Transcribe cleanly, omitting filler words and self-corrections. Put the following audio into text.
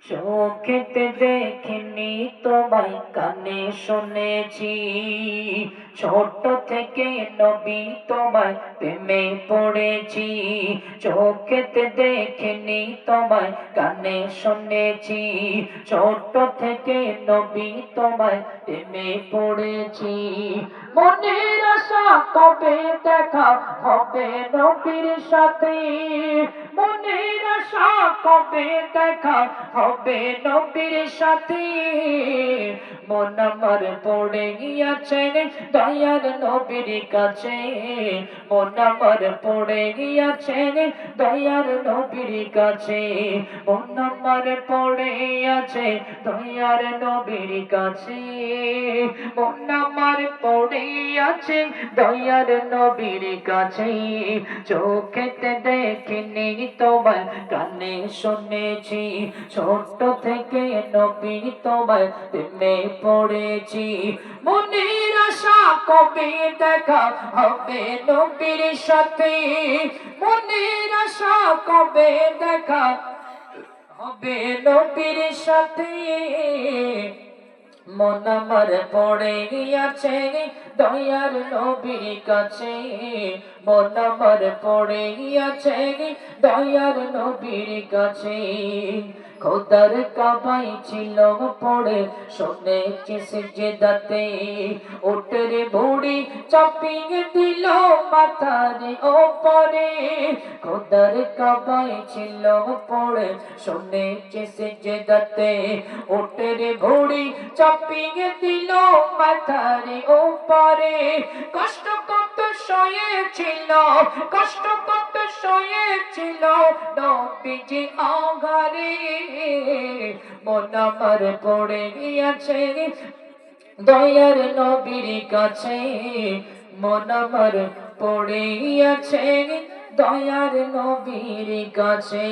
চোখেতে দেখিনি তোমায় কানে শুনেছি, ছোট থেকে নবী তোমায় প্রেমে পড়েছি। চোখেতে দেখিনি তোমায় কানে শুনেছি, ছোট থেকে নবী তোমায় প্রেমে পড়েছি। মনের আশা কবে দেখা হবে নবীর সাথে, মনের আশা কবে দেখা হবে নবীর সাথে। মন আমার পড়ে গিয়েছে দয়ার নবীর কাছে, মন আমার পড়ে গিয়েছে দয়ার নবীর কাছে, মন আমার পড়ে আছে দয়ার নবীর কাছে, মন আমার পড়ে আছে দয়ার নবীর কাছে। চোখেতে দেখিনি তোমায় কানে শুনেছি, ছোট থেকে নবী তোমায় প্রেমে পড়েছি। মনের আশা কবে দেখা হবে নবীর সাথে, মনের আশা কবে দেখা হবে নবীর সাথে। মন আমার পড়ে গিয়েছে দয়ার নবীর কাছে, মন আমার পড়ে গিয়েছে দয়ার নবীর কাছে। খোদার কাবাই ছিল পড়ে শুনেছি সিজদাতে, উটের ভুঁড়ি চাপিয়ে দিল মাথার ওপরে। খোদার কাবাই ছিল পড়ে শুনেছি সিজদাতে, উটের ভুঁড়ি চাপিয়ে দিল মাথার ওপরে। কষ্ট কত সয়েছিল, কষ্ট কত সয়েছিল নবীজি আঘারে। মন আমার পড়ে গিয়েছে দয়ার নবীর কাছে, মন আমার পড়ে গিয়েছে দয়ার নবীর কাছে।